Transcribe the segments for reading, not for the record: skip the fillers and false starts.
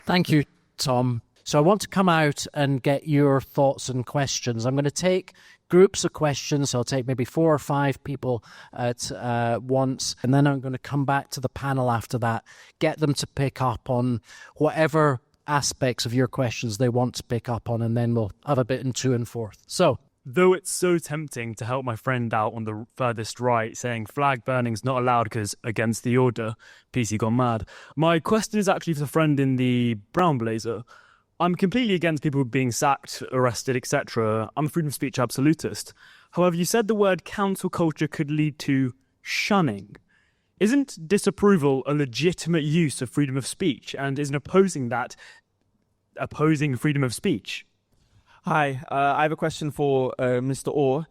Thank you, Tom. So I want to come out and get your thoughts and questions. I'm going to take groups of questions. So I'll take maybe 4 or 5 people at once, and then I'm going to come back to the panel after that, get them to pick up on whatever aspects of your questions they want to pick up on, and then we'll have a bit in 2 and 4. So, though it's so tempting to help my friend out on the furthest right, saying flag burning's not allowed because against the order, PC gone mad, my question is actually for the friend in the brown blazer. I'm completely against people being sacked, arrested, etc. I'm a freedom of speech absolutist. However, you said the word cancel culture could lead to shunning. Isn't disapproval a legitimate use of freedom of speech? And isn't opposing that opposing freedom of speech? Hi, I have a question for Mr. Orr.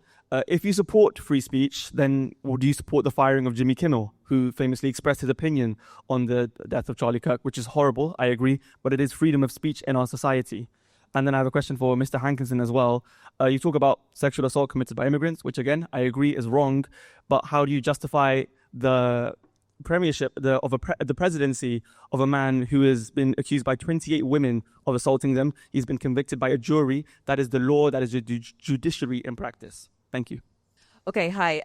If you support free speech, then would you support the firing of Jimmy Kimmel, who famously expressed his opinion on the death of Charlie Kirk, which is horrible, I agree, but it is freedom of speech in our society. And then I have a question for Mr. Hankinson as well. You talk about sexual assault committed by immigrants, which again, I agree is wrong, but how do you justify the premiership, the presidency of a man who has been accused by 28 women of assaulting them? He's been convicted by a jury. That is the law, that is the judiciary in practice. Thank you. Okay, hi.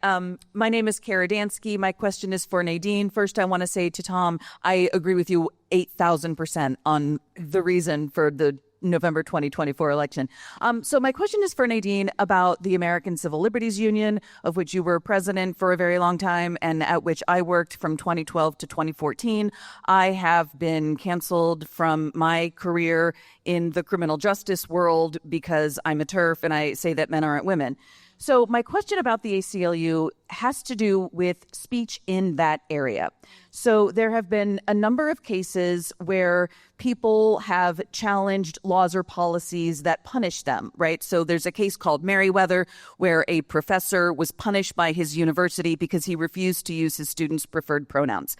My name is Kara Dansky. My question is for Nadine. First, I want to say to Tom, I agree with you 8,000% on the reason for the November 2024 election. So my question is for Nadine about the American Civil Liberties Union, of which you were president for a very long time and at which I worked from 2012 to 2014. I have been canceled from my career in the criminal justice world because I'm a TERF and I say that men aren't women. So my question about the ACLU has to do with speech in that area. So there have been a number of cases where people have challenged laws or policies that punish them, right? So there's a case called Merriweather where a professor was punished by his university because he refused to use his students' preferred pronouns.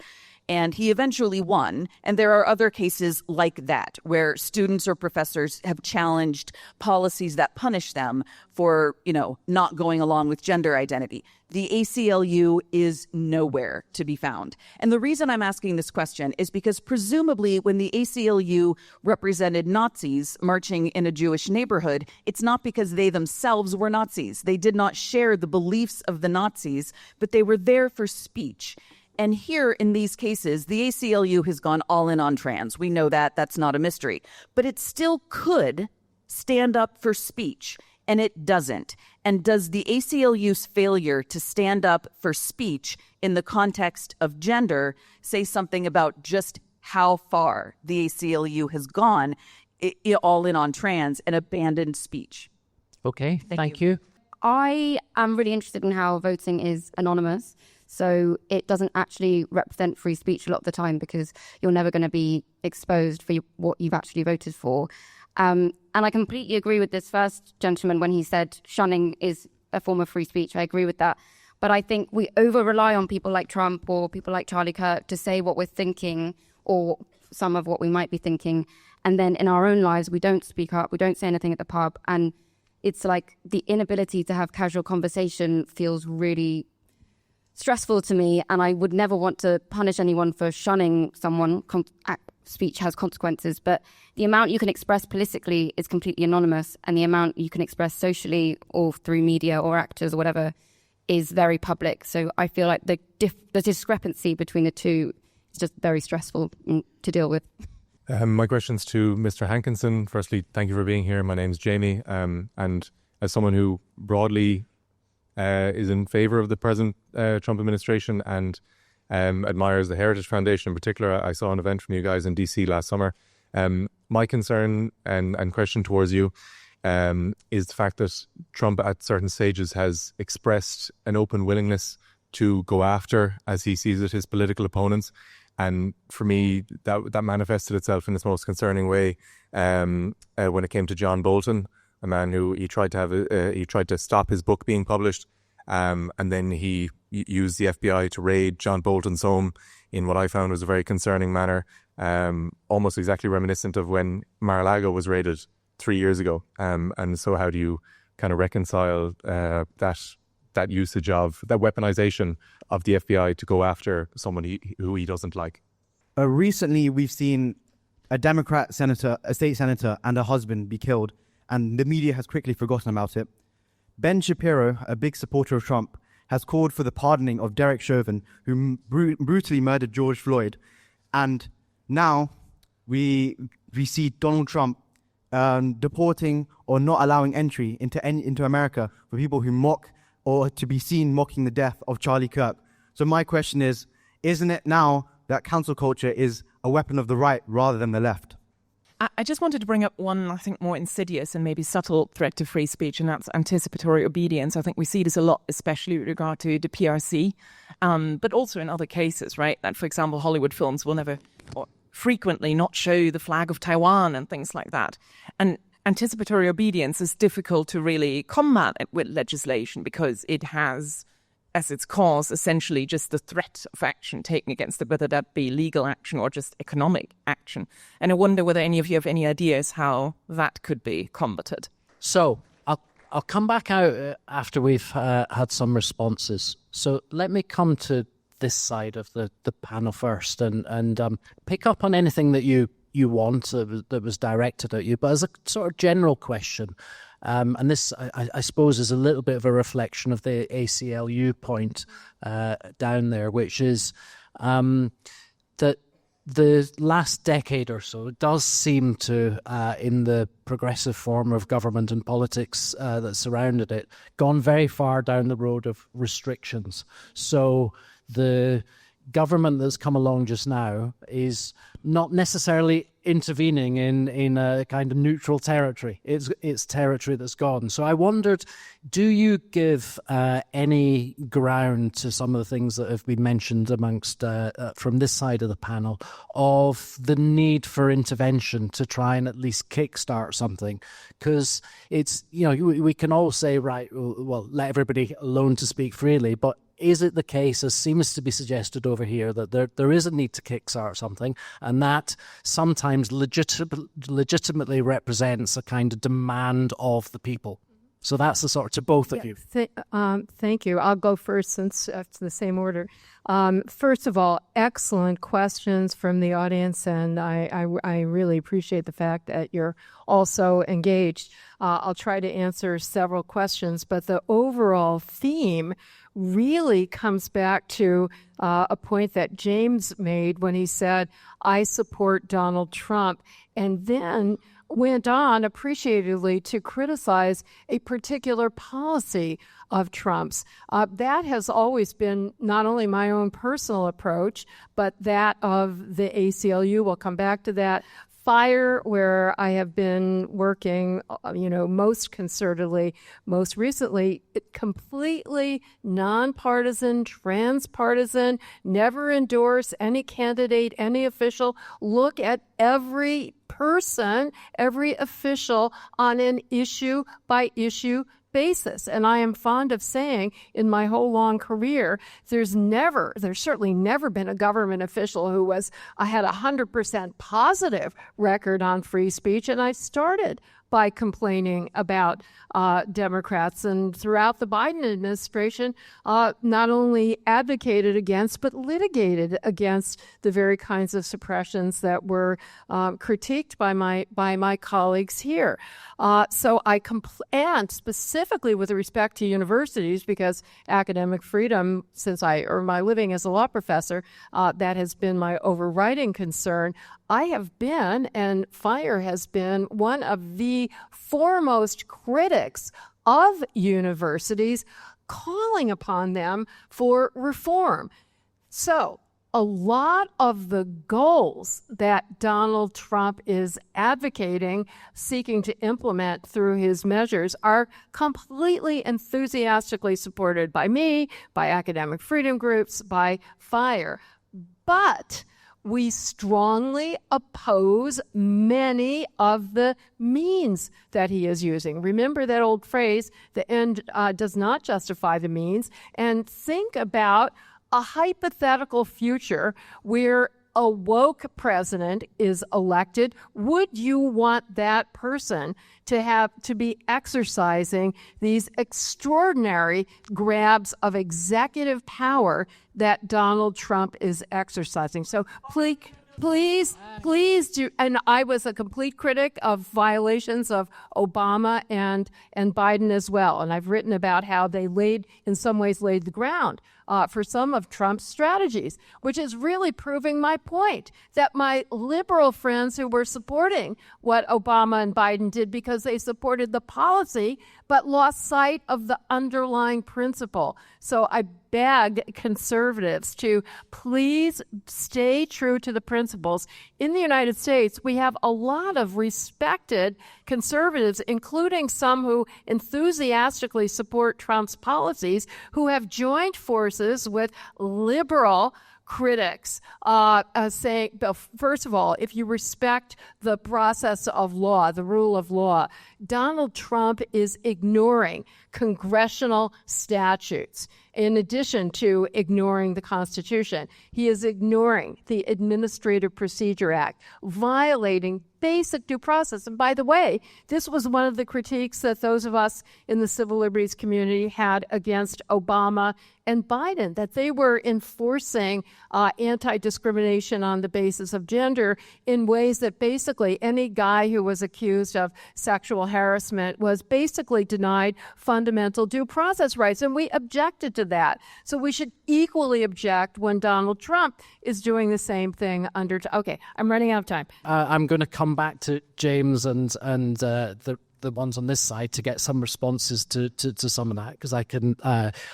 And he eventually won. And there are other cases like that where students or professors have challenged policies that punish them for, not going along with gender identity. The ACLU is nowhere to be found. And the reason I'm asking this question is because presumably when the ACLU represented Nazis marching in a Jewish neighborhood, it's not because they themselves were Nazis. They did not share the beliefs of the Nazis, but they were there for speech. And here in these cases, the ACLU has gone all in on trans. We know that. That's not a mystery. But it still could stand up for speech, and it doesn't. And does the ACLU's failure to stand up for speech in the context of gender say something about just how far the ACLU has gone all in on trans and abandoned speech? Okay, thank you. I am really interested in how voting is anonymous. So it doesn't actually represent free speech a lot of the time because you're never going to be exposed for what you've actually voted for. And I completely agree with this first gentleman when he said shunning is a form of free speech. I agree with that. But I think we over-rely on people like Trump or people like Charlie Kirk to say what we're thinking or some of what we might be thinking. And then in our own lives, we don't speak up, we don't say anything at the pub. And it's like the inability to have casual conversation feels really stressful to me, and I would never want to punish anyone for shunning someone. Speech has consequences, but the amount you can express politically is completely anonymous, and the amount you can express socially or through media or actors or whatever is very public. So I feel like the discrepancy between the two is just very stressful to deal with. My question's to Mr. Hankinson. Firstly, thank you for being here. My name's Jamie, and as someone who broadly is in favour of the present Trump administration and admires the Heritage Foundation in particular. I saw an event from you guys in DC last summer. My concern and question towards you is the fact that Trump at certain stages has expressed an open willingness to go after, as he sees it, his political opponents. And for me, that manifested itself in its most concerning way when it came to John Bolton, a man who he tried to stop his book being published, and then he used the FBI to raid John Bolton's home in what I found was a very concerning manner, almost exactly reminiscent of when Mar-a-Lago was raided 3 years ago. And so how do you kind of reconcile that usage of, that weaponization of the FBI to go after someone who he doesn't like? Recently, we've seen a Democrat senator, a state senator, and her husband be killed, and the media has quickly forgotten about it. Ben Shapiro, a big supporter of Trump, has called for the pardoning of Derek Chauvin, who brutally murdered George Floyd. And now we see Donald Trump deporting or not allowing entry into America for people who mock or to be seen mocking the death of Charlie Kirk. So my question is, isn't it now that cancel culture is a weapon of the right rather than the left? I just wanted to bring up one, I think, more insidious and maybe subtle threat to free speech, and that's anticipatory obedience. I think we see this a lot, especially with regard to the PRC, but also in other cases, right? That, for example, Hollywood films will never or frequently not show the flag of Taiwan and things like that. And anticipatory obedience is difficult to really combat with legislation because it has as its cause essentially just the threat of action taken against it, whether that be legal action or just economic action. And I wonder whether any of you have any ideas how that could be combated. So I'll come back out after we've had some responses. So let me come to this side of the panel first and pick up on anything that you want that was directed at you, but as a sort of general question. And this, I suppose, is a little bit of a reflection of the ACLU point down there, which is that the last decade or so does seem to, in the progressive form of government and politics that surrounded it, gone very far down the road of restrictions. So the government that's come along just now is not necessarily intervening in a kind of neutral territory. It's territory that's gone. So I wondered, do you give any ground to some of the things that have been mentioned amongst from this side of the panel of the need for intervention to try and at least kickstart something? Because it's, we can all say, right, well, let everybody alone to speak freely, but is it the case, as seems to be suggested over here, that there is a need to kickstart something, and that sometimes legitimately represents a kind of demand of the people? So that's the sort to both of you. Thank you. I'll go first since it's the same order. First of all, excellent questions from the audience, and I really appreciate the fact that you're also engaged. I'll try to answer several questions, but the overall theme really comes back to a point that James made when he said, I support Donald Trump, and then went on appreciatively to criticize a particular policy of Trump's. That has always been not only my own personal approach, but that of the ACLU. We'll come back to that. FIRE, where I have been working, most concertedly, most recently, completely nonpartisan, transpartisan, never endorse any candidate, any official. Look at every person, every official on an issue-by-issue basis. And I am fond of saying in my whole long career, there's certainly never been a government official who had a 100% positive record on free speech. And I started by complaining about Democrats, and throughout the Biden administration, not only advocated against, but litigated against the very kinds of suppressions that were critiqued by my colleagues here. So and specifically with respect to universities, because academic freedom, since I earned my living as a law professor, that has been my overriding concern. I have been, and FIRE has been, one of the foremost critics of universities, calling upon them for reform. So a lot of the goals that Donald Trump is advocating, seeking to implement through his measures, are completely enthusiastically supported by me, by academic freedom groups, by FIRE. But we strongly oppose many of the means that he is using. Remember that old phrase, the end does not justify the means, and think about a hypothetical future where a woke president is elected. Would you want that person to be exercising these extraordinary grabs of executive power that Donald Trump is exercising? So please, Please do. And I was a complete critic of violations of Obama and Biden as well. And I've written about how they in some ways laid the ground for some of Trump's strategies, which is really proving my point that my liberal friends who were supporting what Obama and Biden did because they supported the policy but lost sight of the underlying principle. So I beg conservatives to please stay true to the principles. In the United States, we have a lot of respected conservatives, including some who enthusiastically support Trump's policies, who have joined forces with liberal critics saying, first of all, if you respect the process of law, the rule of law, Donald Trump is ignoring congressional statutes. In addition to ignoring the Constitution, he is ignoring the Administrative Procedure Act, violating basic due process. And by the way, this was one of the critiques that those of us in the civil liberties community had against Obama and Biden, that they were enforcing anti-discrimination on the basis of gender in ways that basically any guy who was accused of sexual harassment was basically denied fundamental due process rights. And we objected to that. So we should equally object when Donald Trump is doing the same thing under... Okay, I'm running out of time. I'm going to come back to James and the ones on this side to get some responses to some of that, because I can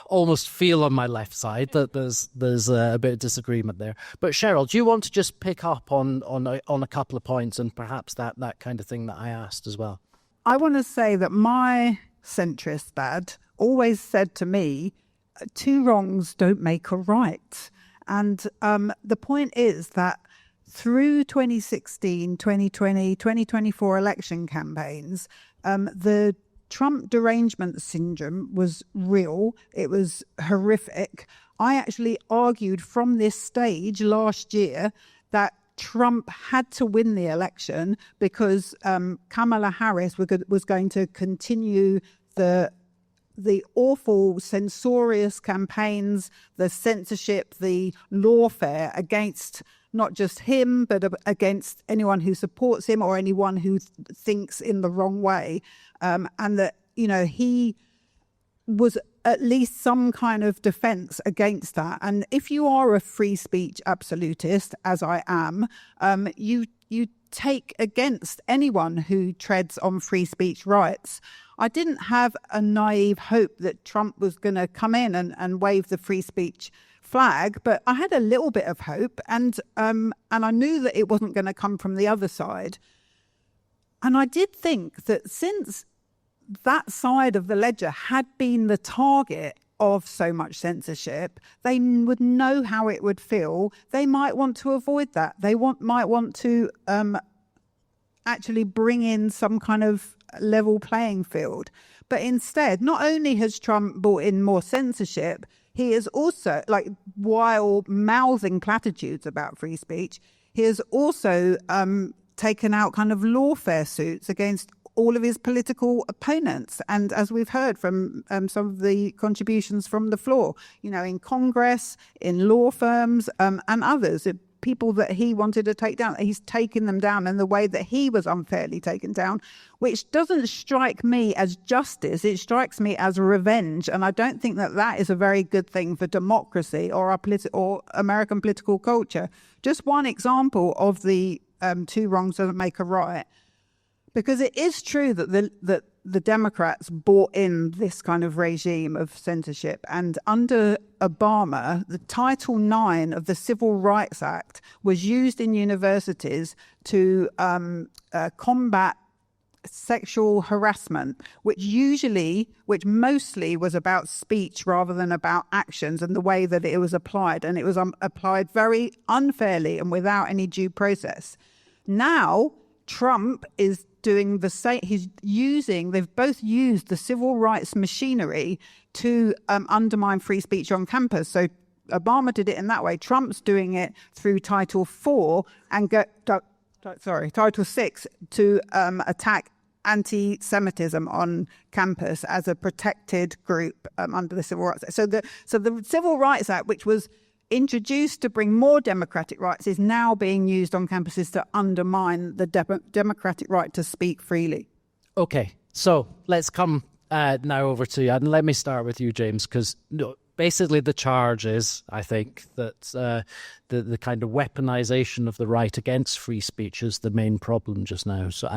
almost feel on my left side that there's a bit of disagreement there. But Cheryl, do you want to just pick up on a couple of points and perhaps that kind of thing that I asked as well? I want to say that my centrist dad always said to me, 2 wrongs don't make a right. And the point is that through 2016, 2020, 2024 election campaigns, the Trump derangement syndrome was real. It was horrific. I actually argued from this stage last year that Trump had to win the election because Kamala Harris was going to continue the awful censorious campaigns, the censorship, the lawfare against not just him, but against anyone who supports him or anyone who thinks in the wrong way. And that, he was at least some kind of defense against that. And if you are a free speech absolutist, as I am, you take against anyone who treads on free speech rights. I didn't have a naive hope that Trump was going to come in and wave the free speech flag, but I had a little bit of hope, and I knew that it wasn't going to come from the other side. And I did think that since that side of the ledger had been the target of so much censorship, they would know how it would feel. They might want to avoid that. They might want to actually bring in some kind of level playing field. But instead, not only has Trump brought in more censorship, he is also, while mouthing platitudes about free speech, he has also taken out kind of lawfare suits against all of his political opponents. And as we've heard from some of the contributions from the floor, in Congress, in law firms, and others, people that he wanted to take down, he's taken them down in the way that he was unfairly taken down, which doesn't strike me as justice. It strikes me as revenge. And I don't think that is a very good thing for democracy or or American political culture. Just one example of the 2 wrongs doesn't make a right. Because it is true that the Democrats bought in this kind of regime of censorship. And under Obama, the Title IX of the Civil Rights Act was used in universities to combat sexual harassment, which mostly was about speech rather than about actions and the way that it was applied. And it was applied very unfairly and without any due process. Now, Trump is doing the same. They've both used the civil rights machinery to undermine free speech on campus. So Obama did it in that way. Trump's doing it through Title IV and Title VI to attack anti-Semitism on campus as a protected group under the Civil Rights Act. So the Civil Rights Act, which was introduced to bring more democratic rights is now being used on campuses to undermine the democratic right to speak freely. Okay, so let's come now over to you, and let me start with you, James, because basically the charge is, I think, that the kind of weaponization of the right against free speech is the main problem just now. So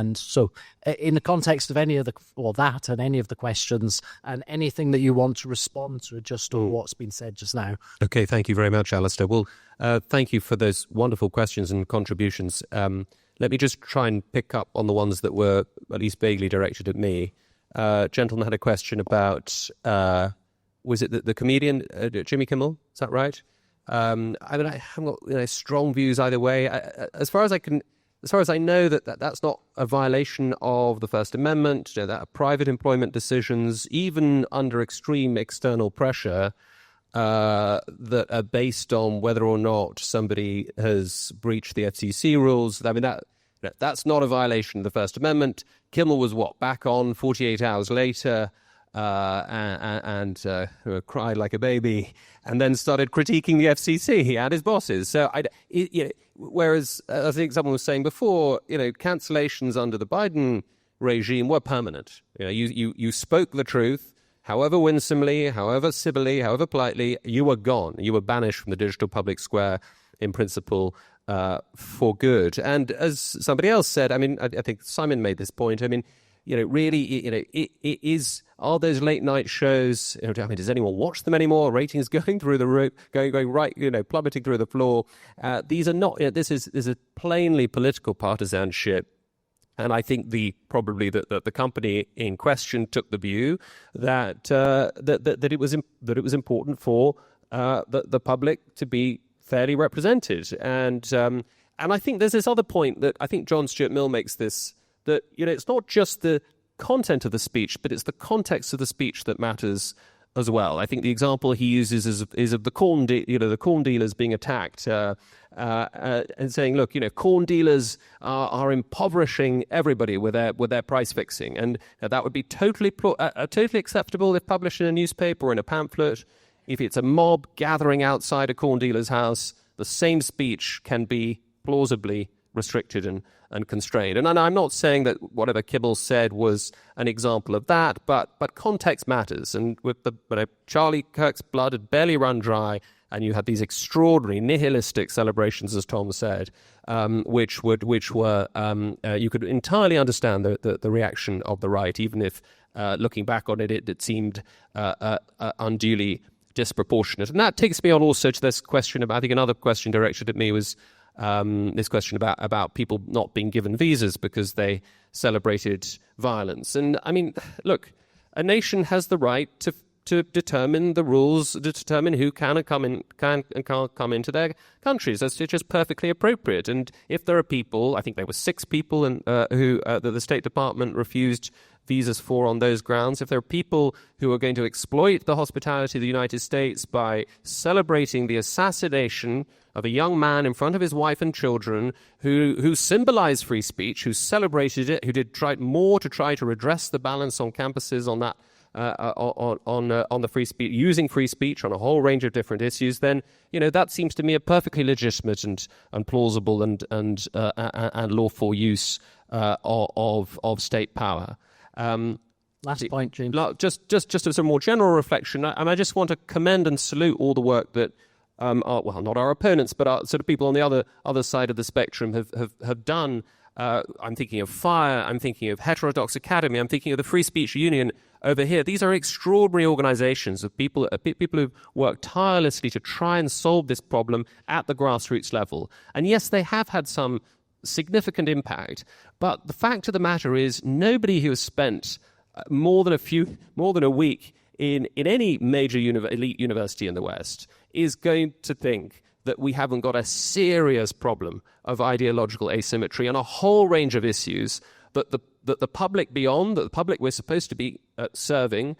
in the context of any of the questions and anything that you want to respond to just what's been said just now. Okay, thank you very much, Alistair. Well, thank you for those wonderful questions and contributions. Let me just try and pick up on the ones that were at least vaguely directed at me. Gentleman had a question about, was it the comedian Jimmy Kimmel? Is that right? I mean, I haven't got strong views either way. As far as I know, that's not a violation of the First Amendment. That private employment decisions, even under extreme external pressure, that are based on whether or not somebody has breached the FCC rules. I mean, that's not a violation of the First Amendment. Kimmel was back on 48 hours later and cried like a baby, and then started critiquing the FCC and his bosses. So, whereas I think someone was saying before, cancellations under the Biden regime were permanent. You spoke the truth. However winsomely, however civilly, however politely, you were gone. You were banished from the digital public square in principle for good. And as somebody else said, I mean, I think Simon made this point. I mean, it is, are those late night shows, I mean, does anyone watch them anymore? Ratings going through the roof, going right, plummeting through the floor. These are not, this is a plainly political partisanship. And I think probably the company in question took the view that it was important for the public to be fairly represented. And I think there's this other point that I think John Stuart Mill makes this, that it's not just the content of the speech, but it's the context of the speech that matters as well. I think the example he uses is of the corn dealers being attacked and saying, look, corn dealers are impoverishing everybody with their price fixing, and that would be totally acceptable if published in a newspaper or in a pamphlet. If it's a mob gathering outside a corn dealer's house, the same speech can be plausibly restricted and constrained. And I'm not saying that whatever Kimmel said was an example of that, but context matters. And with Charlie Kirk's blood had barely run dry, and you had these extraordinary nihilistic celebrations, as Tom said, which were you could entirely understand the reaction of the right, even if looking back on it seemed unduly disproportionate. And that takes me on also to this question about, I think another question directed at me was this question about people not being given visas because they celebrated violence. And I mean, look, a nation has the right to determine the rules, to determine who can and can't come into their countries. That's just perfectly appropriate. And if there are people, I think there were 6 people who the State Department refused visas for on those grounds. If there are people who are going to exploit the hospitality of the United States by celebrating the assassination of a young man in front of his wife and children who symbolized free speech, who celebrated it, who did try to redress the balance on campuses on that on the free speech, using free speech on a whole range of different issues, then that seems to me a perfectly legitimate and plausible and lawful use of state power. Last point, James. Just as a more general reflection, I just want to commend and salute all the work that not our opponents, but our sort of people on the other side of the spectrum have done. I'm thinking of FIRE, I'm thinking of Heterodox Academy, I'm thinking of the Free Speech Union over here. These are extraordinary organizations of people who've worked tirelessly to try and solve this problem at the grassroots level. And yes, they have had some significant impact, but the fact of the matter is nobody who has spent more than a week in any major elite university in the West is going to think that we haven't got a serious problem of ideological asymmetry on a whole range of issues that the public beyond, that the public we're supposed to be serving,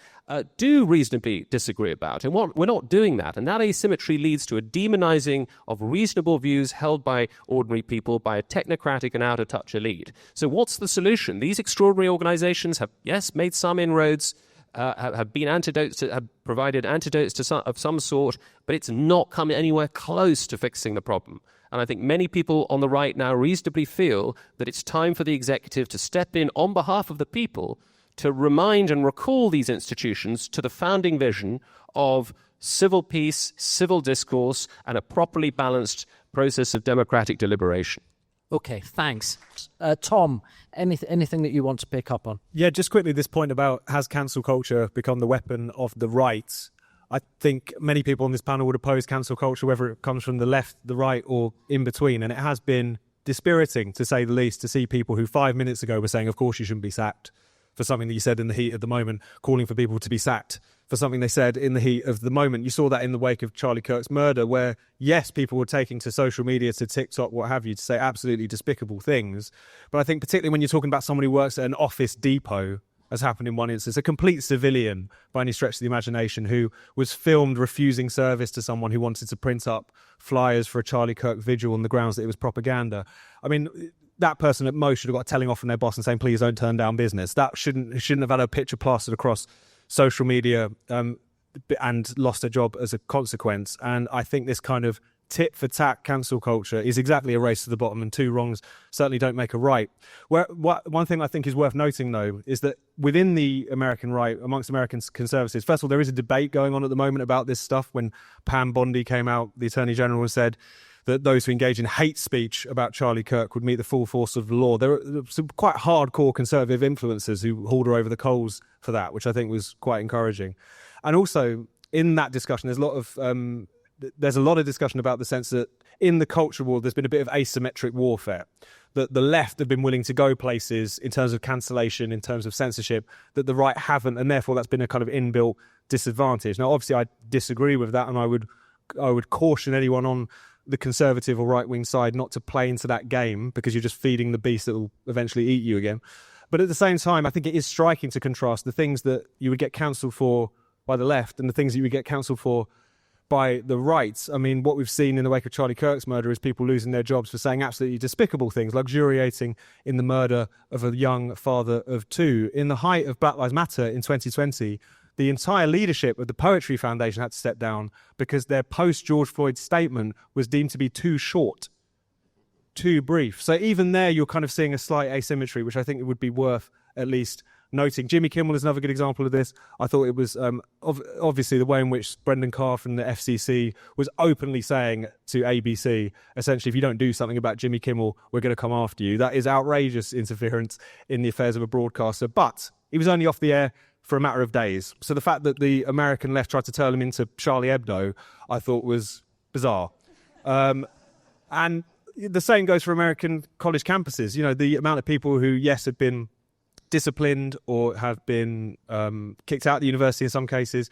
do reasonably disagree about. And we're not doing that. And that asymmetry leads to a demonizing of reasonable views held by ordinary people, by a technocratic and out-of-touch elite. So what's the solution? These extraordinary organizations have, yes, made some inroads, have been antidotes, have provided antidotes of some sort, but it's not come anywhere close to fixing the problem. And I think many people on the right now reasonably feel that it's time for the executive to step in on behalf of the people to remind and recall these institutions to the founding vision of civil peace, civil discourse, and a properly balanced process of democratic deliberation. Okay, thanks. Tom, anything that you want to pick up on? Yeah, just quickly, this point about has cancel culture become the weapon of the right? I think many people on this panel would oppose cancel culture, whether it comes from the left, the right, or in between. And it has been dispiriting, to say the least, to see people who 5 minutes ago were saying, of course you shouldn't be sacked for something that you said in the heat of the moment, calling for people to be sacked for something they said in the heat of the moment. You saw that in the wake of Charlie Kirk's murder, where, yes, people were taking to social media, to TikTok, what have you, to say absolutely despicable things. But I think particularly when you're talking about someone who works at an office depot, as happened in one instance, a complete civilian by any stretch of the imagination, who was filmed refusing service to someone who wanted to print up flyers for a Charlie Kirk vigil on the grounds that it was propaganda. I mean, that person at most should have got a telling off from their boss and saying, please don't turn down business. That shouldn't have had a picture plastered across social media and lost their job as a consequence. And I think this kind of tit-for-tat cancel culture is exactly a race to the bottom, and two wrongs certainly don't make a right. One thing I think is worth noting, though, is that within the American right, amongst American conservatives, first of all, there is a debate going on at the moment about this stuff. When Pam Bondi came out, the Attorney General said that those who engage in hate speech about Charlie Kirk would meet the full force of the law. There are some quite hardcore conservative influencers who hauled her over the coals for that, which I think was quite encouraging. And also, in that discussion, there's a lot of discussion about the sense that in the culture war, there's been a bit of asymmetric warfare, that the left have been willing to go places in terms of cancellation, in terms of censorship, that the right haven't, and therefore that's been a kind of inbuilt disadvantage. Now, obviously, I disagree with that, and I would caution anyone on the conservative or right-wing side not to play into that game, because you're just feeding the beast that will eventually eat you again. But at the same time, I think it is striking to contrast the things that you would get cancelled for by the left and the things that you would get cancelled for by the right. I mean, what we've seen in the wake of Charlie Kirk's murder is people losing their jobs for saying absolutely despicable things, luxuriating in the murder of a young father of two. In the height of Black Lives Matter in 2020, the entire leadership of the Poetry Foundation had to step down because their post-George Floyd statement was deemed to be too short, too brief. So even there, you're kind of seeing a slight asymmetry, which I think it would be worth at least noting. Jimmy Kimmel is another good example of this. I thought it was obviously the way in which Brendan Carr from the FCC was openly saying to ABC, essentially, if you don't do something about Jimmy Kimmel, we're going to come after you. That is outrageous interference in the affairs of a broadcaster. But he was only off the air for a matter of days. So the fact that the American left tried to turn him into Charlie Hebdo, I thought was bizarre. And the same goes for American college campuses. You know, the amount of people who, yes, have been disciplined or have been kicked out of the university in some cases,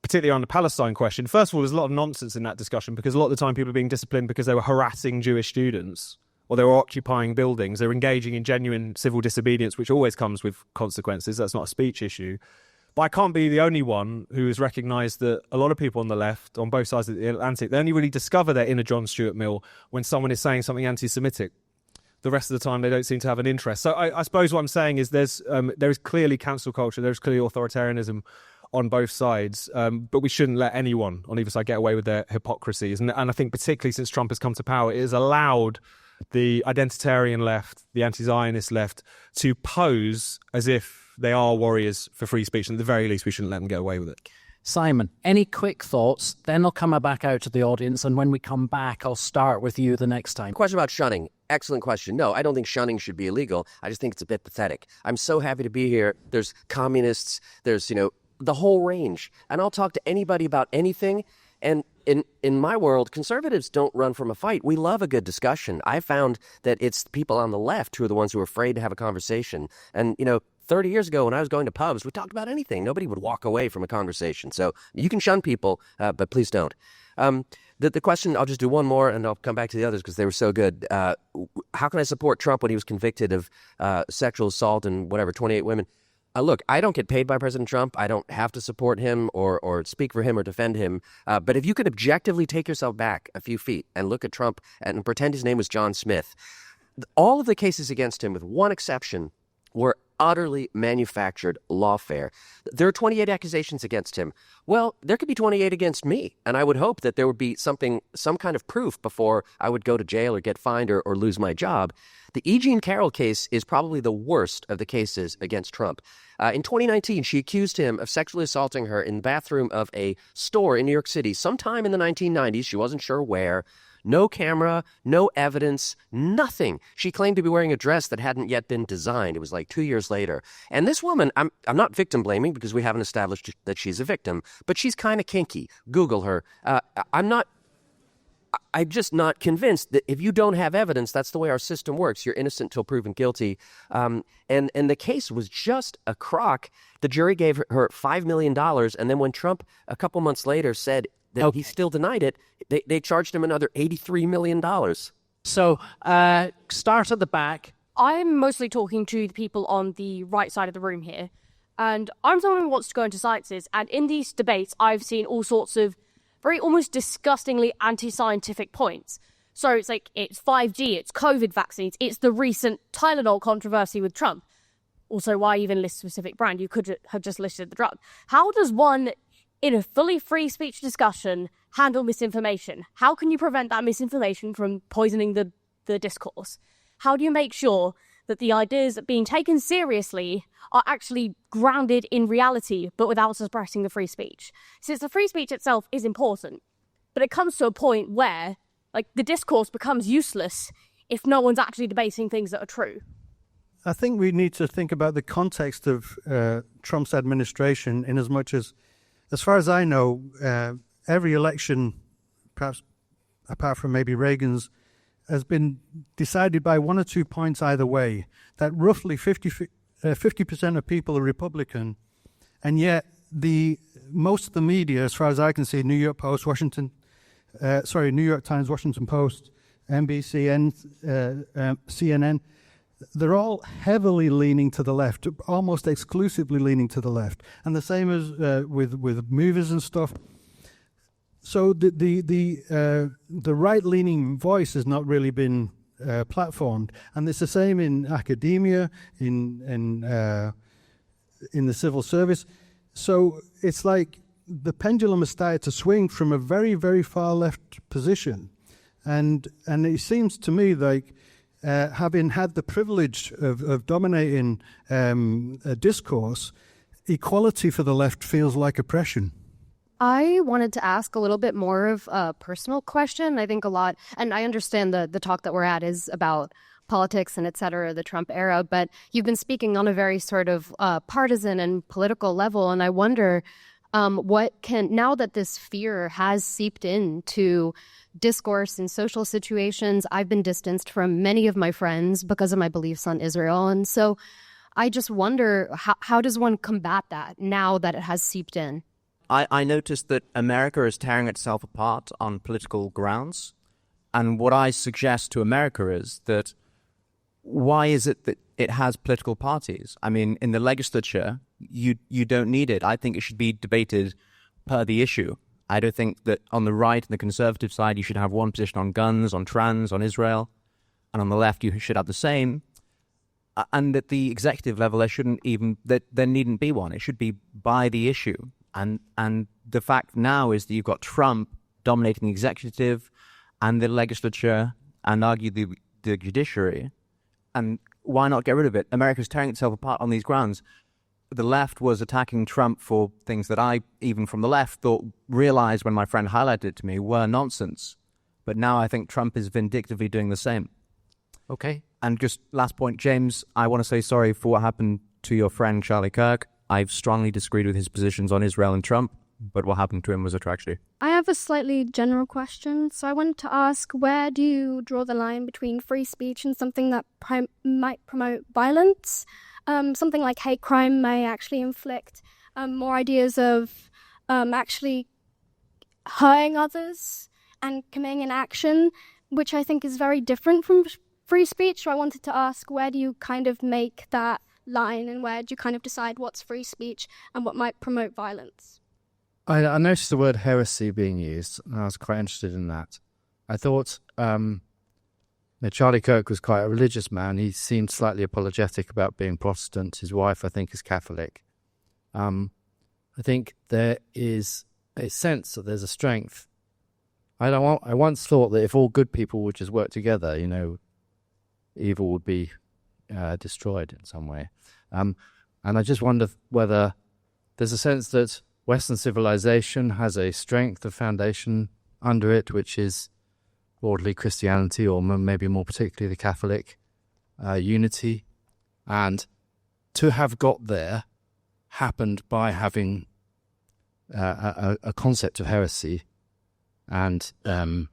particularly on the Palestine question. First of all, there's a lot of nonsense in that discussion, because a lot of the time people are being disciplined because they were harassing Jewish students or they were occupying buildings. They're engaging in genuine civil disobedience, which always comes with consequences. That's not a speech issue. But I can't be the only one who has recognised that a lot of people on the left, on both sides of the Atlantic, they only really discover their inner John Stuart Mill when someone is saying something anti-Semitic. The rest of the time, they don't seem to have an interest. So I suppose what I'm saying is there is clearly cancel culture, there's clearly authoritarianism on both sides, but we shouldn't let anyone on either side get away with their hypocrisies. And I think particularly since Trump has come to power, it has allowed the identitarian left, the anti-Zionist left, to pose as if they are warriors for free speech, and at the very least we shouldn't let them get away with it. Simon, any quick thoughts? Then I'll come back out to the audience, and when we come back, I'll start with you the next time. Question about shunning. Excellent question. No, I don't think shunning should be illegal. I just think it's a bit pathetic. I'm so happy to be here. There's communists, there's, the whole range. And I'll talk to anybody about anything. And in my world, conservatives don't run from a fight. We love a good discussion. I found that it's people on the left who are the ones who are afraid to have a conversation. And, 30 years ago when I was going to pubs, we talked about anything. Nobody would walk away from a conversation. So you can shun people, but please don't. The question, I'll just do one more and I'll come back to the others because they were so good. How can I support Trump when he was convicted of sexual assault and 28 women? Look, I don't get paid by President Trump. I don't have to support him or speak for him or defend him. But if you could objectively take yourself back a few feet and look at Trump and pretend his name was John Smith, all of the cases against him, with one exception, were utterly manufactured lawfare. There are 28 accusations against him. Well, there could be 28 against me, and I would hope that there would be some kind of proof before I would go to jail or get fined or lose my job. The E. Jean Carroll case is probably the worst of the cases against Trump. In 2019, she accused him of sexually assaulting her in the bathroom of a store in New York City sometime in the 1990s. She wasn't sure where. No camera, no evidence, nothing. She claimed to be wearing a dress that hadn't yet been designed. It was like 2 years later. And this woman, I'm not victim blaming because we haven't established that she's a victim, but she's kind of kinky. Google her. I'm just not convinced that if you don't have evidence, that's the way our system works. You're innocent till proven guilty. And the case was just a crock. The jury gave her $5 million. And then when Trump, a couple months later, said that he still denied it, they charged him another $83 million. So start at the back. I'm mostly talking to the people on the right side of the room here. And I'm someone who wants to go into sciences. And in these debates, I've seen all sorts of very almost disgustingly anti-scientific points. So it's like, it's 5G, it's COVID vaccines, it's the recent Tylenol controversy with Trump. Also, why even list a specific brand? You could have just listed the drug. How does one, in a fully free speech discussion, handle misinformation? How can you prevent that misinformation from poisoning the discourse? How do you make sure that the ideas being taken seriously are actually grounded in reality, but without suppressing the free speech? Since the free speech itself is important, but it comes to a point where, like, the discourse becomes useless if no one's actually debating things that are true. I think we need to think about the context of Trump's administration, in as much as far as I know, every election, perhaps apart from maybe Reagan's, has been decided by 1 or 2 points either way, that roughly 50% of people are Republican, and yet most of the media, as far as I can see, New York Times, Washington Post, NBC, CNN, they're all heavily leaning to the left, almost exclusively leaning to the left, and the same as with movies and stuff. So the right-leaning voice has not really been platformed, and it's the same in academia, in the civil service. So it's like the pendulum has started to swing from a very, very far left position, and it seems to me like having had the privilege of dominating a discourse, equality for the left feels like oppression. I wanted to ask a little bit more of a personal question. I think a lot, and I understand the talk that we're at is about politics and et cetera, the Trump era, but you've been speaking on a very sort of partisan and political level, and I wonder now that this fear has seeped into discourse in social situations, I've been distanced from many of my friends because of my beliefs on Israel, and so I just wonder, how does one combat that now that it has seeped in? I noticed that America is tearing itself apart on political grounds. And what I suggest to America is that why is it that it has political parties? I mean, in the legislature, you don't need it. I think it should be debated per the issue. I don't think that on the right and the conservative side, you should have one position on guns, on trans, on Israel. And on the left, you should have the same. And at the executive level, there needn't be one. It should be by the issue. And the fact now is that you've got Trump dominating the executive and the legislature and arguably the judiciary. And why not get rid of it? America's tearing itself apart on these grounds. The left was attacking Trump for things that I, even from the left, realized when my friend highlighted it to me were nonsense. But now I think Trump is vindictively doing the same. Okay. And just last point, James, I want to say sorry for what happened to your friend Charlie Kirk. I've strongly disagreed with his positions on Israel and Trump, but what happened to him was a tragedy. I have a slightly general question. So I wanted to ask, where do you draw the line between free speech and something that might promote violence? Something like hate crime may actually inflict more ideas of actually hurting others and committing an action, which I think is very different from free speech. So I wanted to ask, where do you kind of make that line, and where do you kind of decide what's free speech and what might promote violence? I noticed the word heresy being used, and I was quite interested in that. I thought Charlie Kirk was quite a religious man. He seemed slightly apologetic about being Protestant. His wife, I think, is Catholic. I think there is a sense that there's a strength. I once thought that if all good people would just work together, evil would be destroyed in some way. And I just wonder whether there's a sense that Western civilization has a strength of foundation under it, which is broadly Christianity, or maybe more particularly the Catholic unity. And to have got there happened by having a concept of heresy, and the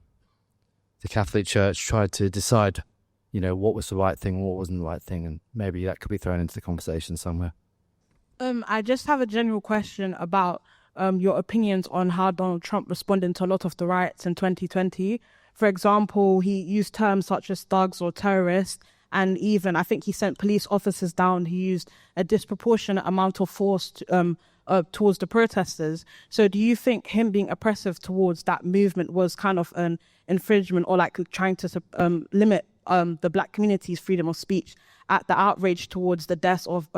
Catholic Church tried to decide, what was the right thing and what wasn't the right thing, and maybe that could be thrown into the conversation somewhere. I just have a general question about your opinions on how Donald Trump responded to a lot of the riots in 2020. For example, he used terms such as thugs or terrorists, and even I think he sent police officers down. He used a disproportionate amount of force towards the protesters. So do you think him being oppressive towards that movement was kind of an infringement, or like trying to limit the black community's freedom of speech at the outrage towards the deaths of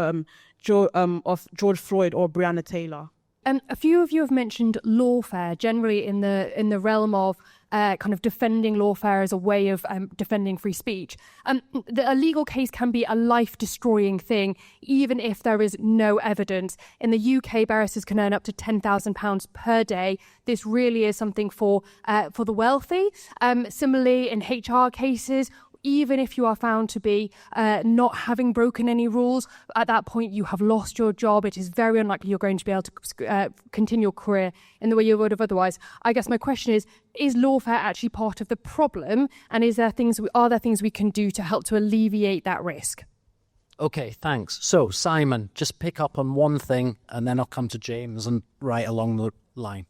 George Floyd or Breonna Taylor? A few of you have mentioned lawfare, generally in the realm of kind of defending lawfare as a way of defending free speech. A legal case can be a life-destroying thing, even if there is no evidence. In the UK, barristers can earn up to £10,000 per day. This really is something for the wealthy. Similarly, in HR cases, even if you are found to be not having broken any rules, at that point you have lost your job. It is very unlikely you're going to be able to continue your career in the way you would have otherwise. I guess my question is lawfare actually part of the problem? And are there things we can do to help to alleviate that risk? Okay, thanks. So, Simon, just pick up on one thing, and then I'll come to James and right along the line.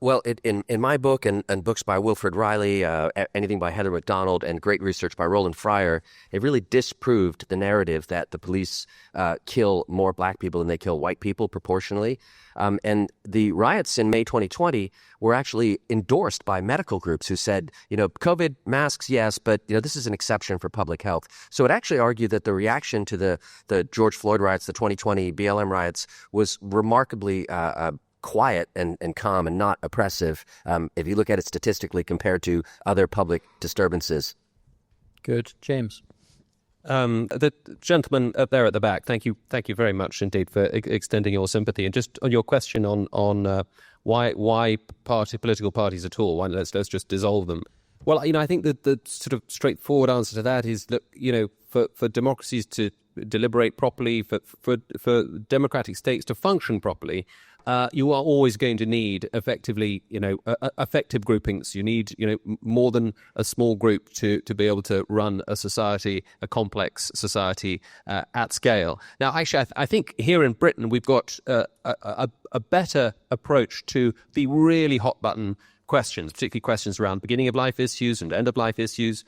Well, in my book and books by Wilfred Riley, anything by Heather McDonald, and great research by Roland Fryer, it really disproved the narrative that the police kill more black people than they kill white people proportionally. And the riots in May 2020 were actually endorsed by medical groups who said, COVID masks, yes, but this is an exception for public health. So it actually argued that the reaction to the George Floyd riots, the 2020 BLM riots, was remarkably quiet and calm and not oppressive if you look at it statistically compared to other public disturbances. Good. James? The gentleman up there at the back, thank you very much indeed for extending your sympathy. And just on your question on why political parties at all, why let's just dissolve them. Well, I think that the sort of straightforward answer to that is that, for democracies to deliberate properly, for democratic states to function properly, you are always going to need effective groupings. You need, more than a small group to be able to run a society, a complex society at scale. Now, actually, I think here in Britain we've got a better approach to the really hot button questions, particularly questions around beginning of life issues and end of life issues.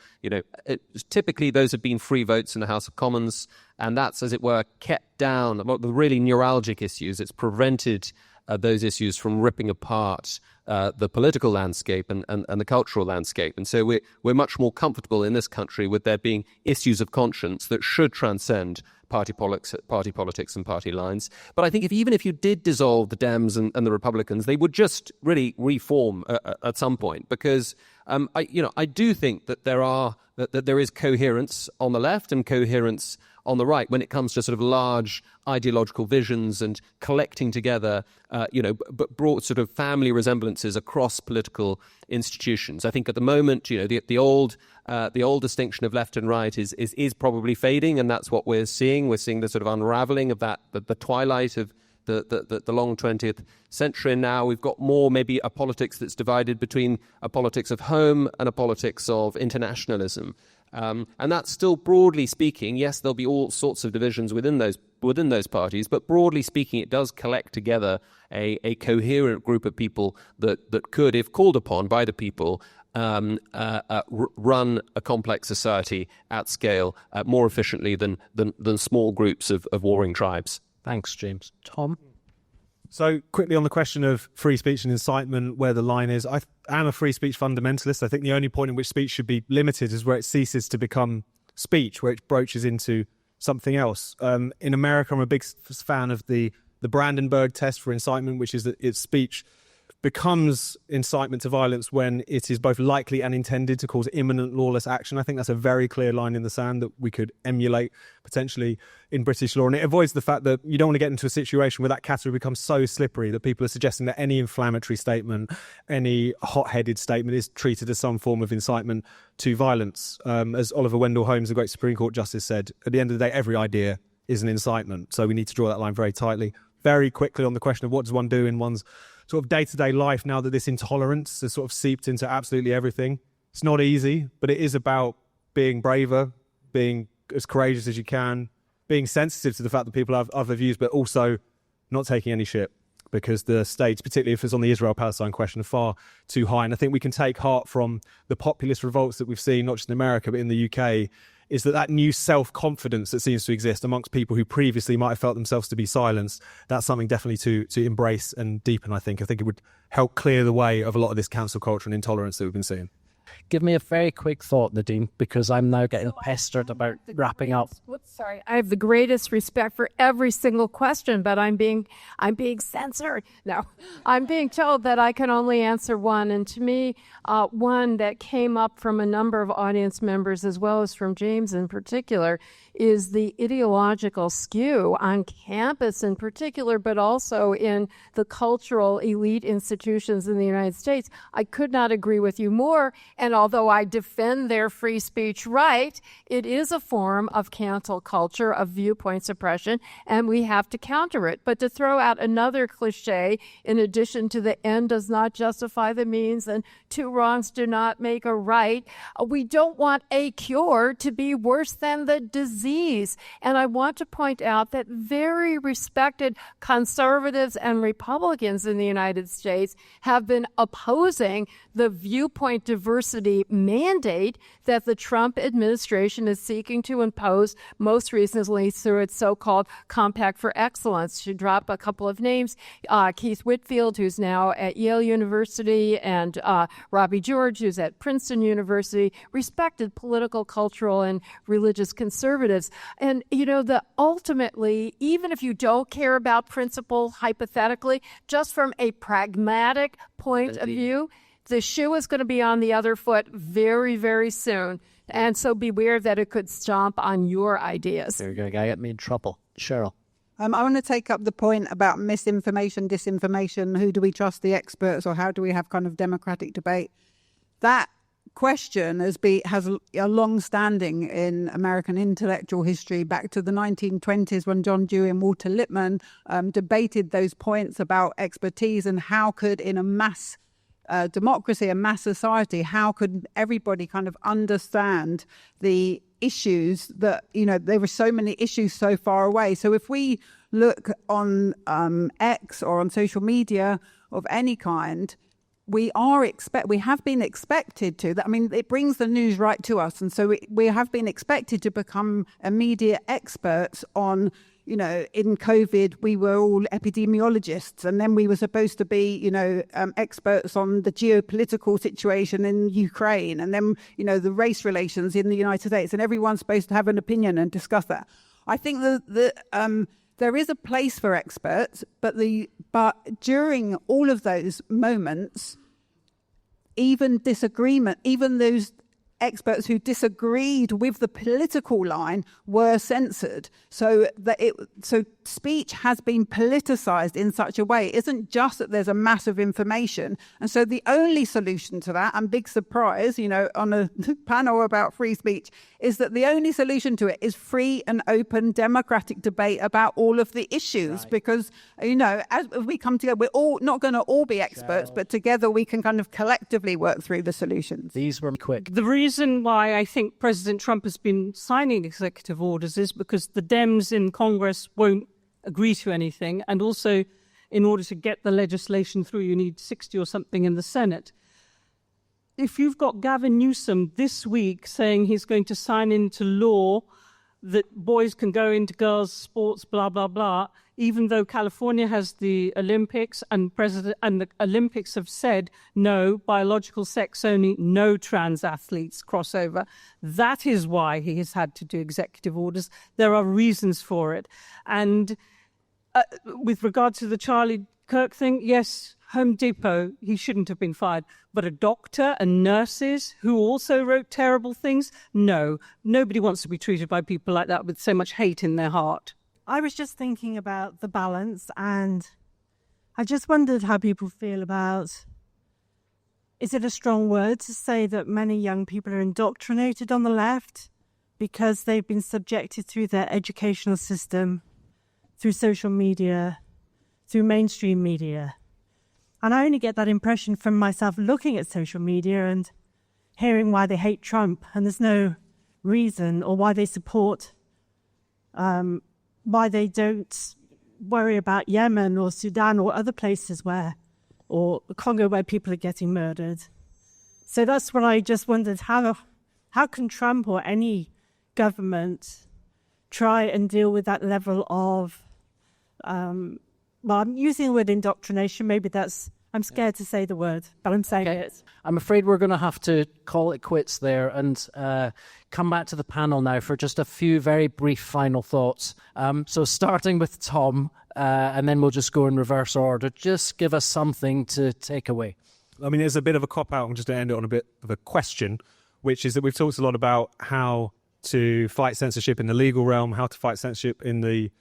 Typically those have been free votes in the House of Commons, and that's, as it were, kept down the really neuralgic issues. It's prevented those issues from ripping apart the political landscape and the cultural landscape. And so we're much more comfortable in this country with there being issues of conscience that should transcend party politics and party lines. But I think even if you did dissolve the Dems and the Republicans, they would just really reform at some point, because I do think that there is coherence on the left and coherence on the right when it comes to sort of large ideological visions and collecting together, but broad sort of family resemblances across political institutions. I think at the moment, the old distinction of left and right is probably fading, and that's what we're seeing. We're seeing the sort of unraveling of that, the twilight of the long 20th century. And now we've got more maybe a politics that's divided between a politics of home and a politics of internationalism. And that's still, broadly speaking, yes, there'll be all sorts of divisions within those parties, but broadly speaking, it does collect together a coherent group of people that could, if called upon by the people, run a complex society at scale more efficiently than small groups of warring tribes. Thanks, James. Tom? So quickly on the question of free speech and incitement, where the line is, I am a free speech fundamentalist. I think the only point in which speech should be limited is where it ceases to become speech, where it broaches into something else. In America, I'm a big fan of the Brandenburg test for incitement, which is that its speech becomes incitement to violence when it is both likely and intended to cause imminent lawless action. I think that's a very clear line in the sand that we could emulate potentially in British law. And it avoids the fact that you don't want to get into a situation where that category becomes so slippery that people are suggesting that any inflammatory statement, any hot-headed statement is treated as some form of incitement to violence. As Oliver Wendell Holmes, the great Supreme Court Justice, said, at the end of the day, every idea is an incitement. So we need to draw that line very tightly. Very quickly on the question of what does one do in one's sort of day-to-day life now that this intolerance has sort of seeped into absolutely everything. It's not easy, but it is about being braver, being as courageous as you can, being sensitive to the fact that people have other views, but also not taking any shit, because the stakes, particularly if it's on the Israel-Palestine question, are far too high. And I think we can take heart from the populist revolts that we've seen, not just in America, but in the UK, is that new self-confidence that seems to exist amongst people who previously might have felt themselves to be silenced. That's something definitely to embrace and deepen, I think. I think it would help clear the way of a lot of this cancel culture and intolerance that we've been seeing. Give me a very quick thought, Nadine, because I'm now getting pestered about wrapping up. Sorry, I have the greatest respect for every single question, but I'm being censored. No, I'm being told that I can only answer one. And to me, one that came up from a number of audience members, as well as from James in particular, is the ideological skew on campus in particular, but also in the cultural elite institutions in the United States. I could not agree with you more. And although I defend their free speech right, it is a form of cancel culture, of viewpoint suppression, and we have to counter it. But to throw out another cliche, in addition to the end does not justify the means and two wrongs do not make a right, we don't want a cure to be worse than the disease. And I want to point out that very respected conservatives and Republicans in the United States have been opposing the viewpoint diversity mandate that the Trump administration is seeking to impose, most recently through its so-called Compact for Excellence. To drop a couple of names, Keith Whitfield, who's now at Yale University, and Robbie George, who's at Princeton University, respected political, cultural, and religious conservatives. And, ultimately, even if you don't care about principle, hypothetically, just from a pragmatic point of view, the shoe is going to be on the other foot very, very soon. And so beware that it could stomp on your ideas. You're going to get me in trouble. Cheryl. I want to take up the point about misinformation, disinformation. Who do we trust, the experts, or how do we have kind of democratic debate? That question has a long standing in American intellectual history back to the 1920s, when John Dewey and Walter Lippmann debated those points about expertise and how could, in a mass democracy, a mass society, how could everybody kind of understand the issues that, there were so many issues so far away. So if we look on X or on social media of any kind, we have been expected to. It brings the news right to us. And so we have been expected to become immediate experts on, in COVID, we were all epidemiologists, and then we were supposed to be, experts on the geopolitical situation in Ukraine, and then, the race relations in the United States, and everyone's supposed to have an opinion and discuss that. I think that there is a place for experts, but during all of those moments, even those experts who disagreed with the political line were censored. So speech has been politicized in such a way. It isn't just that there's a mass of information. And so the only solution to that, and big surprise, on a panel about free speech, is that the only solution to it is free and open democratic debate about all of the issues. Right. Because, as we come together, we're all not going to all be experts, but together we can kind of collectively work through the solutions. These were quick. The reason why I think President Trump has been signing executive orders is because the Dems in Congress won't agree to anything. And also, in order to get the legislation through, you need 60 or something in the Senate. If you've got Gavin Newsom this week saying he's going to sign into law that boys can go into girls' sports, blah, blah, blah, even though California has the Olympics and the Olympics have said no, biological sex only, no trans athletes crossover. That is why he has had to do executive orders. There are reasons for it. And with regard to the Charlie Kirk thing, yes, Home Depot, he shouldn't have been fired. But a doctor and nurses who also wrote terrible things, no. Nobody wants to be treated by people like that with so much hate in their heart. I was just thinking about the balance, and I just wondered how people feel about, is it a strong word to say that many young people are indoctrinated on the left because they've been subjected through their educational system, through social media, through mainstream media. And I only get that impression from myself looking at social media and hearing why they hate Trump, and there's no reason, or why they support, why they don't worry about Yemen or Sudan or other places or Congo where people are getting murdered. So that's what I just wondered, how can Trump or any government try and deal with that level of, well, I'm using the word indoctrination, maybe I'm scared to say the word, but I'm saying it. I'm afraid we're going to have to call it quits there and come back to the panel now for just a few very brief final thoughts. So starting with Tom, and then we'll just go in reverse order. Just give us something to take away. I mean, it's a bit of a cop-out. I'm just going to end it on a bit of a question, which is that we've talked a lot about how to fight censorship in the legal realm, how to fight censorship in the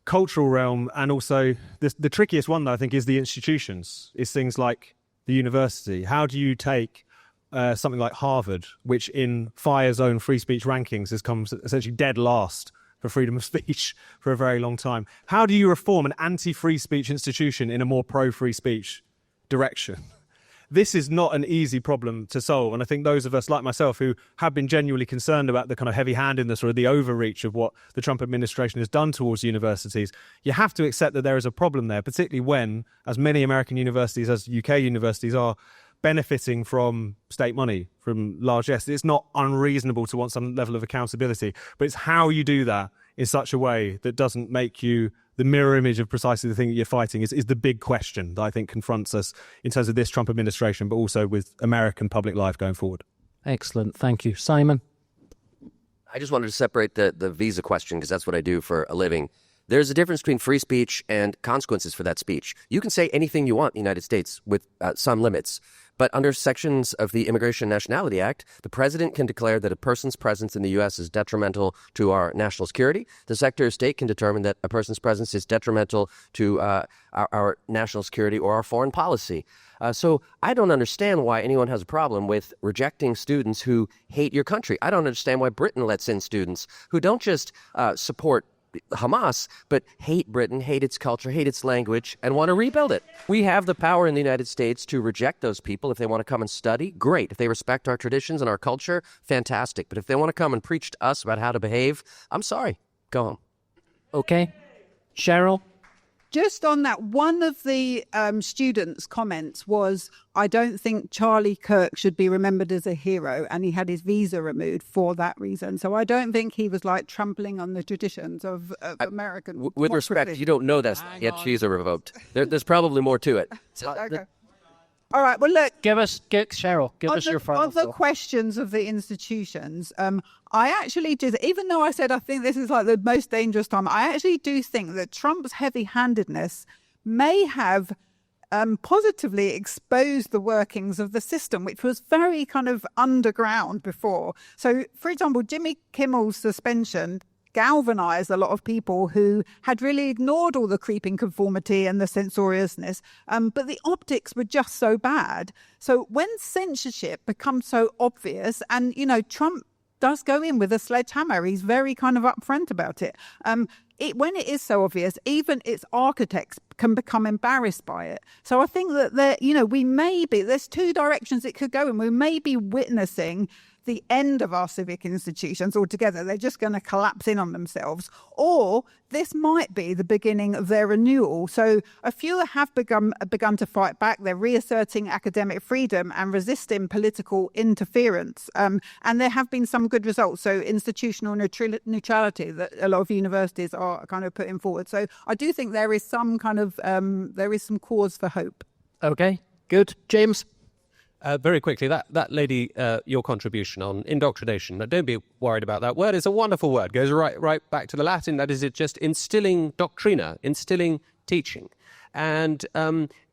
cultural realm, and also the trickiest one, though, I think, is the institutions. Is things like the university. How do you take something like Harvard, which in FIRE's own free speech rankings has come essentially dead last for freedom of speech for a very long time? How do you reform an anti-free speech institution in a more pro-free speech direction? This is not an easy problem to solve. And I think those of us like myself who have been genuinely concerned about the kind of heavy-handedness or the overreach of what the Trump administration has done towards universities, you have to accept that there is a problem there, particularly when, as many American universities, as UK universities are, benefiting from state money, from largesse. It's not unreasonable to want some level of accountability, but it's how you do that in such a way that doesn't make you the mirror image of precisely the thing that you're fighting is the big question that I think confronts us in terms of this Trump administration, but also with American public life going forward. Excellent. Thank you. Simon? I just wanted to separate the visa question because that's what I do for a living. There's a difference between free speech and consequences for that speech. You can say anything you want in the United States with some limits. But under sections of the Immigration and Nationality Act, the president can declare that a person's presence in the U.S. is detrimental to our national security. The Secretary of State can determine that a person's presence is detrimental to our national security or our foreign policy. So I don't understand why anyone has a problem with rejecting students who hate your country. I don't understand why Britain lets in students who don't just support Hamas, but hate Britain, hate its culture, hate its language, and want to rebuild it. We have the power in the United States to reject those people. If they want to come and study, great. If they respect our traditions and our culture, fantastic. But if they want to come and preach to us about how to behave, I'm sorry. Go home. Okay. Cheryl? Just on that, one of the students' comments was, I don't think Charlie Kirk should be remembered as a hero, and he had his visa removed for that reason. So I don't think he was like trampling on the traditions of American With democracy. respect, you don't know that's yet visa revoked. There's probably more to it. Okay. All right, well, look. Cheryl, give us your final On the thought. questions of the institutions, I actually just, even though I said I think this is like the most dangerous time, I actually do think that Trump's heavy-handedness may have positively exposed the workings of the system, which was very kind of underground before. So, for example, Jimmy Kimmel's suspension galvanized a lot of people who had really ignored all the creeping conformity and the censoriousness, but the optics were just so bad. So when censorship becomes so obvious, and, you know, Trump does go in with a sledgehammer, he's very kind of upfront about it. When it is so obvious, even its architects can become embarrassed by it. So I think that there's two directions it could go in. We may be witnessing the end of our civic institutions altogether. They're just going to collapse in on themselves. Or this might be the beginning of their renewal. So a few have begun to fight back. They're reasserting academic freedom and resisting political interference. And there have been some good results. So institutional neutrality that a lot of universities are kind of putting forward. So I do think there is some kind of, there is some cause for hope. Okay, good. James? Very quickly, that lady, your contribution on indoctrination. Now, don't be worried about that word. It's a wonderful word. Goes right back to the Latin. That is, it just instilling doctrina, instilling teaching. And,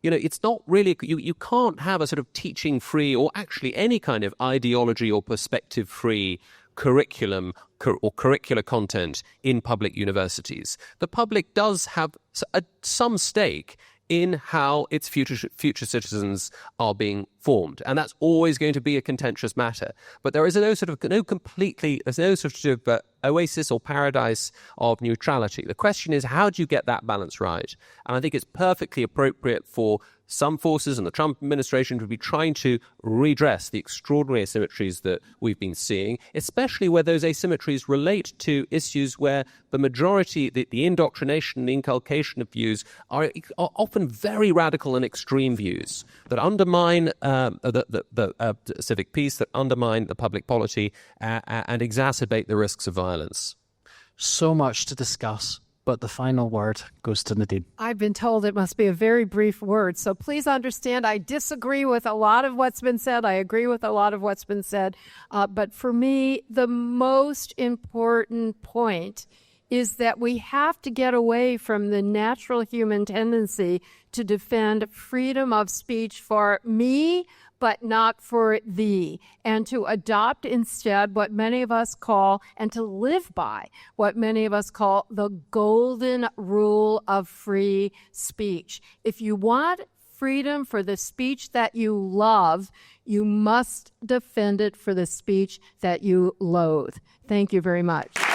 it's not really, you can't have a sort of teaching-free or actually any kind of ideology or perspective-free curriculum or curricular content in public universities. The public does have some stake in how its future citizens are being formed. And that's always going to be a contentious matter. But there is there's no sort of oasis or paradise of neutrality. The question is, how do you get that balance right? And I think it's perfectly appropriate for some forces and the Trump administration to be trying to redress the extraordinary asymmetries that we've been seeing, especially where those asymmetries relate to issues where the majority, the indoctrination, the inculcation of views are often very radical and extreme views that undermine the civic peace, that undermine the public polity, and exacerbate the risks of violence. So much to discuss. But the final word goes to Nadine. I've been told it must be a very brief word. So please understand, I disagree with a lot of what's been said. I agree with a lot of what's been said. But for me, the most important point is that we have to get away from the natural human tendency to defend freedom of speech for me, but not for thee, and to adopt instead what many of us call, and to live by what many of us call the golden rule of free speech. If you want freedom for the speech that you love, you must defend it for the speech that you loathe. Thank you very much.